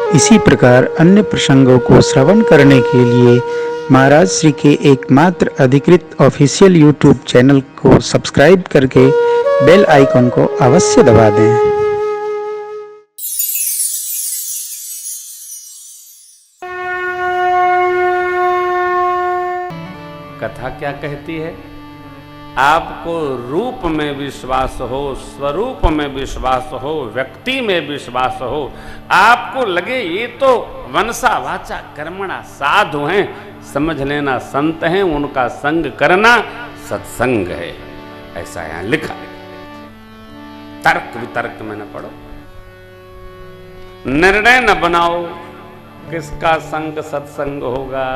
इसी प्रकार अन्य प्रसंगों को श्रवण करने के लिए महाराज श्री के एकमात्र अधिकृत ऑफिशियल यूट्यूब चैनल को सब्सक्राइब करके बेल आइकन को अवश्य दबा दें। कथा क्या कहती है? आपको रूप में विश्वास हो, स्वरूप में विश्वास हो, व्यक्ति में विश्वास हो, आपको लगे ये तो मनसा वाचा कर्मणा साधु हैं, समझ लेना संत हैं, उनका संग करना सत्संग है। ऐसा यहां लिखा है। तर्क वितर्क में न पढ़ो, निर्णय न बनाओ किसका संग सत्संग होगा।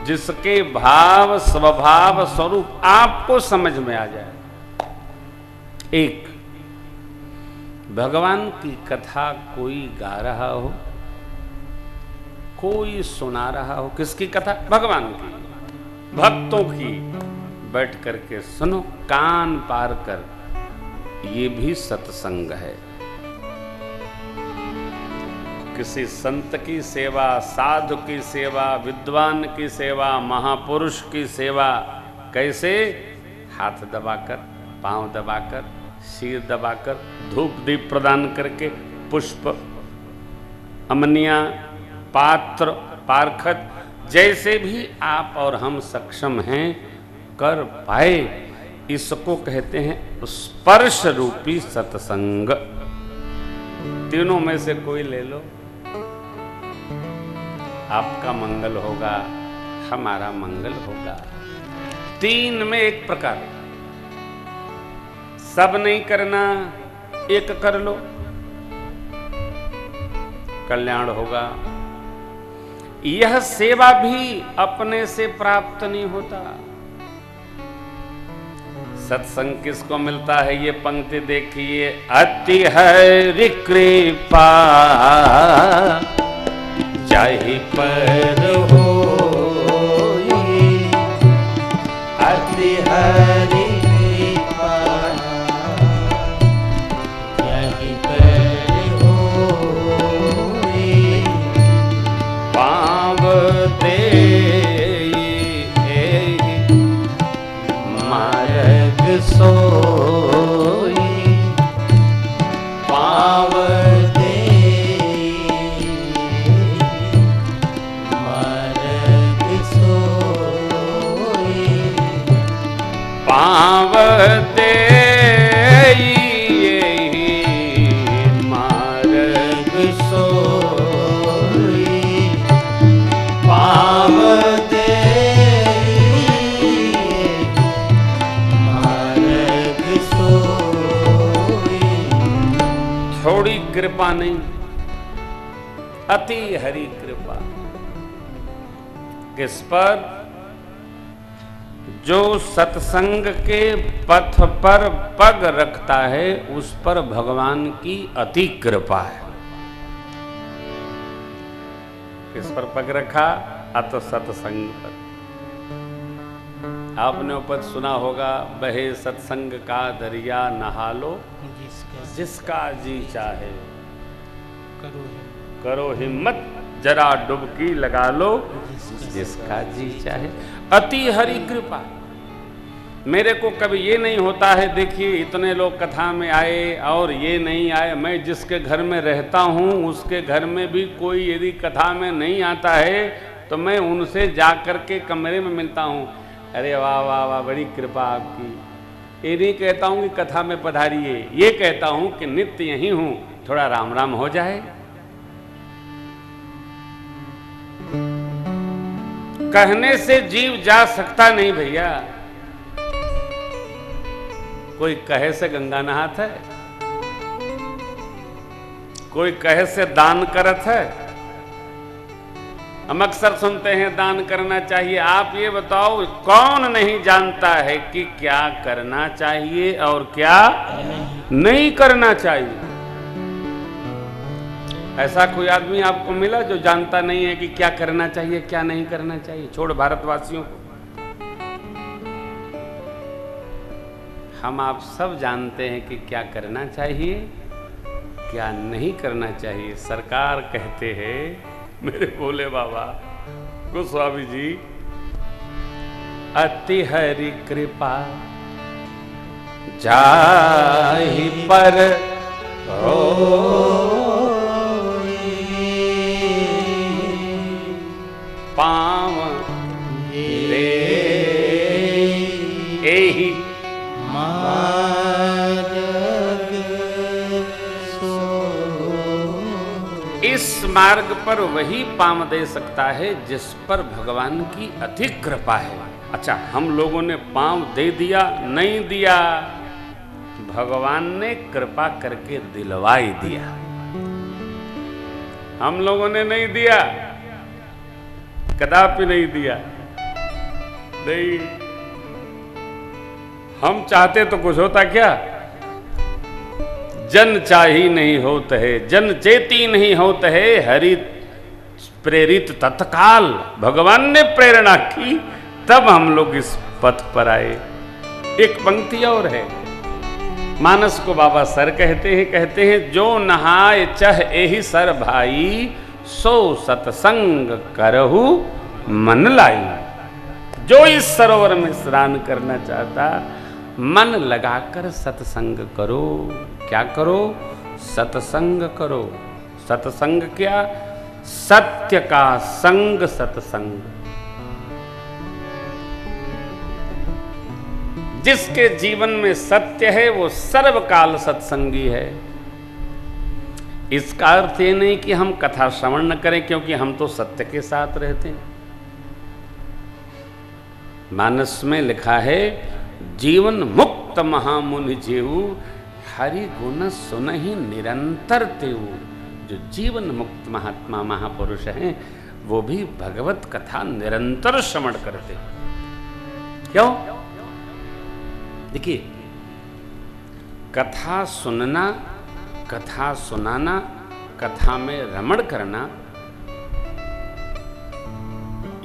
जिसके भाव स्वभाव स्वरूप आपको समझ में आ जाए। एक, भगवान की कथा कोई गा रहा हो, कोई सुना रहा हो। किसकी कथा? भगवान की, भक्तों की। बैठ करके सुनो, कान पार कर, ये भी सत्संग है। किसी संत की सेवा, साधु की सेवा, विद्वान की सेवा, महापुरुष की सेवा कैसे? हाथ दबाकर, पांव दबाकर, सिर दबाकर, धूप दीप प्रदान करके, पुष्प, अमनिया, पात्र, पारखत, जैसे भी आप और हम सक्षम हैं कर पाए, इसको कहते हैं स्पर्श रूपी सत्संग। तीनों में से कोई ले लो, आपका मंगल होगा, हमारा मंगल होगा। तीन में एक प्रकार, सब नहीं करना, एक कर लो, कल्याण होगा। यह सेवा भी अपने से प्राप्त नहीं होता। सत्संग किसको मिलता है? ये पंक्ति देखिए, अति हरि कृपा जाहि पर होई, अति हरि कृपा जाहि पर होई, पाँव देई मार्ग सोई, पाँव पाँव देई मार्ग सोई, पाँव देई मार्ग सोई। थोड़ी कृपा नहीं, अति हरि कृपा। किस पर? जो सत्संग के पथ पर पग रखता है, उस पर भगवान की अति कृपा है। किस पर पग रखा? अत सत्संग पर। आपने ऊपर सुना होगा, बहे सत्संग का दरिया नहा लो, जिसका जी चाहे करो हिम्मत, जरा डुबकी लगा लो, जिसका जी चाहे। अति हरि कृपा। मेरे को कभी ये नहीं होता है, देखिए इतने लोग कथा में आए और ये नहीं आए। मैं जिसके घर में रहता हूँ उसके घर में भी कोई यदि कथा में नहीं आता है तो मैं उनसे जा कर के कमरे में मिलता हूँ। अरे वाह वाह वाह, बड़ी कृपा आपकी। ये नहीं कहता हूँ कि कथा में पधारिए, ये कहता हूँ कि नित्य यहीं हूँ, थोड़ा राम राम हो जाए। कहने से जीव जा सकता नहीं भैया। कोई कहे से गंगा नहात है, कोई कहे से दान करत है। हम अक्सर सुनते हैं दान करना चाहिए। आप ये बताओ, कौन नहीं जानता है कि क्या करना चाहिए और क्या नहीं करना चाहिए? ऐसा कोई आदमी आपको मिला जो जानता नहीं है कि क्या करना चाहिए क्या नहीं करना चाहिए? छोड़ भारतवासियों को, हम आप सब जानते हैं कि क्या करना चाहिए क्या नहीं करना चाहिए। सरकार कहते हैं, मेरे भोले बाबा गोस्वामी जी, अति हरि कृपा जाहि पर पाँव रे एहि इस मार्ग पर वही पाँव दे सकता है जिस पर भगवान की अधिक कृपा है। अच्छा, हम लोगों ने पाँव दे दिया नहीं दिया, भगवान ने कृपा करके दिलवा ही दिया। हम लोगों ने नहीं दिया, कदापि नहीं दिया। नहीं, हम चाहते तो कुछ होता क्या। जन चाही नहीं होत है, जन चेती नहीं होत है, हरि प्रेरित तत्काल। भगवान ने प्रेरणा की तब हम लोग इस पथ पर आए। एक पंक्ति और है, मानस को बाबा सर कहते हैं जो नहाए चह एहि सर भाई, सो सतसंग करहु मन लाई। जो इस सरोवर में स्नान करना चाहता, मन लगाकर सत्संग करो। क्या करो? सत्संग करो। सत्संग क्या? सत्य का संग सत्संग। जिसके जीवन में सत्य है वो सर्वकाल सत्संगी है। इसका अर्थ ये नहीं कि हम कथा श्रवण न करें, क्योंकि हम तो सत्य के साथ रहते हैं। मानस में लिखा है, जीवन मुक्त महामुनि जेऊ, हरि गुण सुनहि निरंतर तेऊ। जो जीवन मुक्त महात्मा महापुरुष हैं वो भी भगवत कथा निरंतर श्रवण करते। क्यों? देखिए, कथा सुनना, कथा सुनाना, कथा में रमण करना,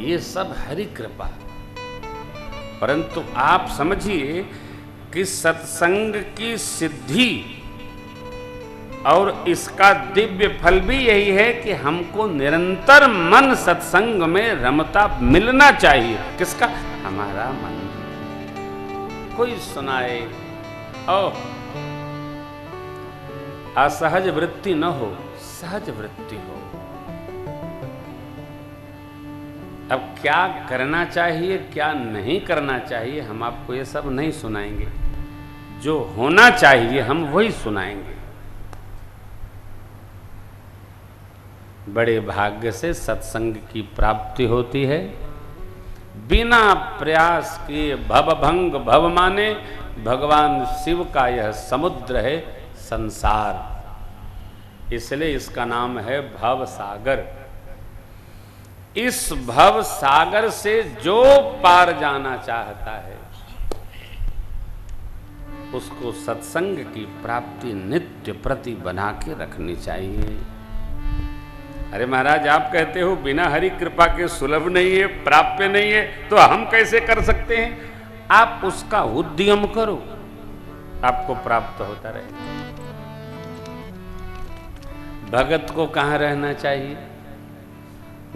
ये सब हरि कृपा। परंतु आप समझिए कि सत्संग की सिद्धि और इसका दिव्य फल भी यही है कि हमको निरंतर मन सत्संग में रमता मिलना चाहिए। किसका? हमारा मन। कोई सुनाए और असहज वृत्ति न हो, सहज वृत्ति हो। अब क्या करना चाहिए, क्या नहीं करना चाहिए, हम आपको ये सब नहीं सुनाएंगे। जो होना चाहिए हम वही सुनाएंगे। बड़े भाग्य से सत्संग की प्राप्ति होती है। बिना प्रयास के भवभंग, भव माने भगवान शिव का यह समुद्र है संसार, इसलिए इसका नाम है भव सागर। इस भव सागर से जो पार जाना चाहता है उसको सत्संग की प्राप्ति नित्य प्रति बना के रखनी चाहिए। अरे महाराज, आप कहते हो बिना हरि कृपा के सुलभ नहीं है, प्राप्य नहीं है, तो हम कैसे कर सकते हैं? आप उसका उद्यम करो, आपको प्राप्त होता रहे। भगत को कहाँ रहना चाहिए?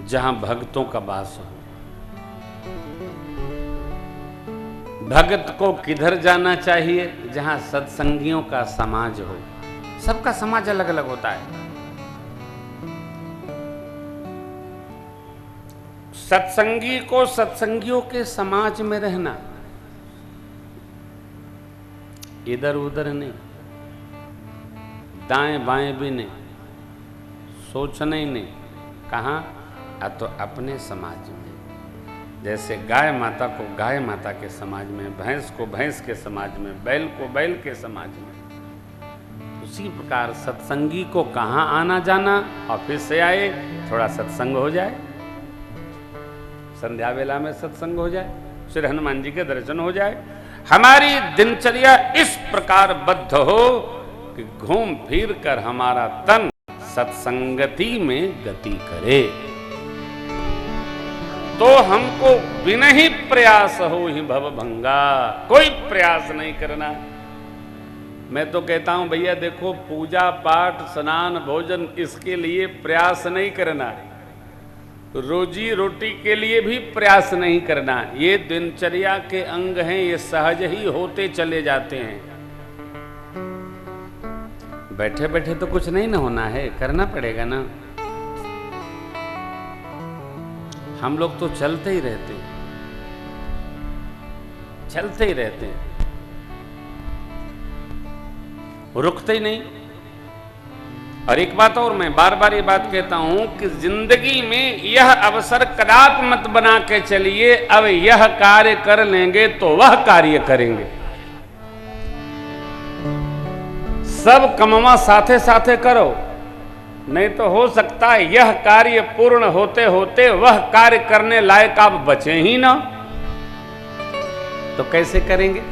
जहां भक्तों का वास हो। भगत को किधर जाना चाहिए? जहां सत्संगियों का समाज हो। सबका समाज अलग अलग होता है। सत्संगी को सत्संगियों के समाज में रहना, इधर उधर नहीं, दाएं बाएं भी नहीं, सोचना ही नहीं। कहाँ? तो अपने समाज में। जैसे गाय माता को गाय माता के समाज में, भैंस को भैंस के समाज में, बैल को बैल के समाज में। उसी प्रकार सत्संगी को कहाँ आना जाना? ऑफिस से आए, थोड़ा सत्संग हो जाए, संध्या वेला में सत्संग हो जाए, श्री हनुमान जी के दर्शन हो जाए। हमारी दिनचर्या इस प्रकार बद्ध हो कि घूम फिर कर हमारा तन सत्संगति में गति करे। तो हमको बिना ही प्रयास हो ही भवभंगा, कोई प्रयास नहीं करना। मैं तो कहता हूं भैया देखो, पूजा पाठ स्नान भोजन इसके लिए प्रयास नहीं करना, रोजी रोटी के लिए भी प्रयास नहीं करना। ये दिनचर्या के अंग हैं, ये सहज ही होते चले जाते हैं। बैठे बैठे तो कुछ नहीं ना होना है, करना पड़ेगा ना। हम लोग तो चलते ही रहते हैं, चलते ही रहते हैं, रुकते ही नहीं। और एक बात और, मैं बार बार ये बात कहता हूं कि जिंदगी में यह अवसर कदापि मत बना के चलिए अब यह कार्य कर लेंगे तो वह कार्य करेंगे। सब कमवा साथे साथे करो, नहीं तो हो सकता है यह कार्य पूर्ण होते होते वह कार्य करने लायक आप बचे ही ना। तो कैसे करेंगे?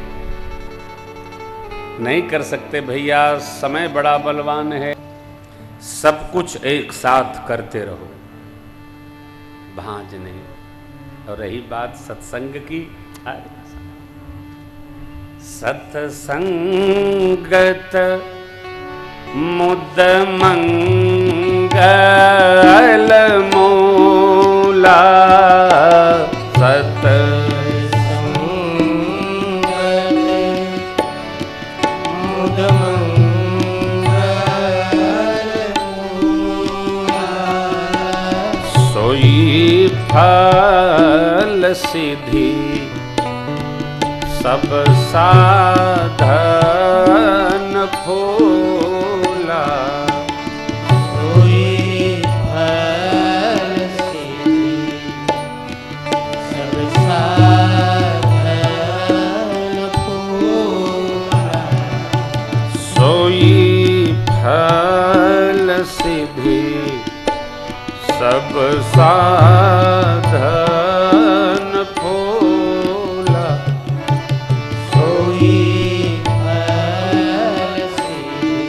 नहीं कर सकते भैया, समय बड़ा बलवान है। सब कुछ एक साथ करते रहो, भांज नहीं। और रही बात सत्संग की, सत्संगत मुद मंगल मूला, फल सिद्धि सब साधन फूला, सोई फल सिद्धि सब साधन फूला, सोई फल सिद्धि सब साधन फूला, सोई फल सिद्धि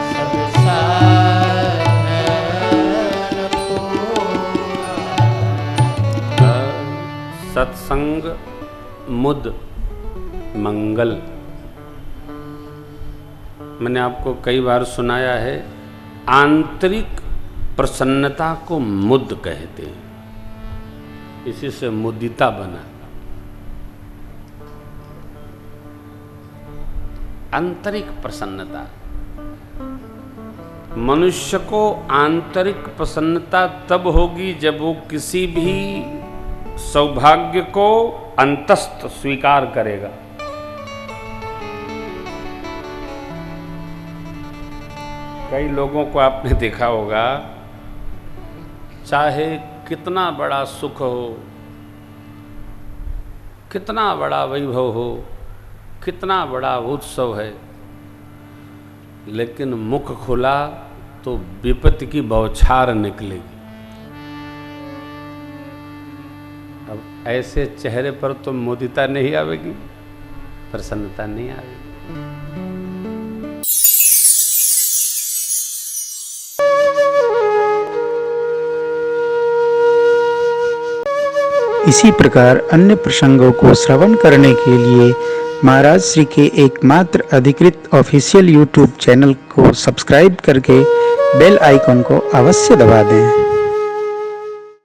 सब साधन फूला। सत्संग मुद मंगल, मैंने आपको कई बार सुनाया है, आंतरिक प्रसन्नता को मुद कहते हैं, इसी से मुदिता बना। आंतरिक प्रसन्नता, मनुष्य को आंतरिक प्रसन्नता तब होगी जब वो किसी भी सौभाग्य को अंतस्थ स्वीकार करेगा। कई लोगों को आपने देखा होगा, चाहे कितना बड़ा सुख हो, कितना बड़ा वैभव हो, कितना बड़ा उत्सव है, लेकिन मुख खुला तो विपत्ति की बौछार निकलेगी। अब ऐसे चेहरे पर तो मुदिता नहीं आवेगी, प्रसन्नता नहीं आवेगी। इसी प्रकार अन्य प्रसंगों को श्रवण करने के लिए महाराज श्री के एकमात्र अधिकृत ऑफिशियल यूट्यूब चैनल को सब्सक्राइब करके बेल आइकन को अवश्य दबा दें।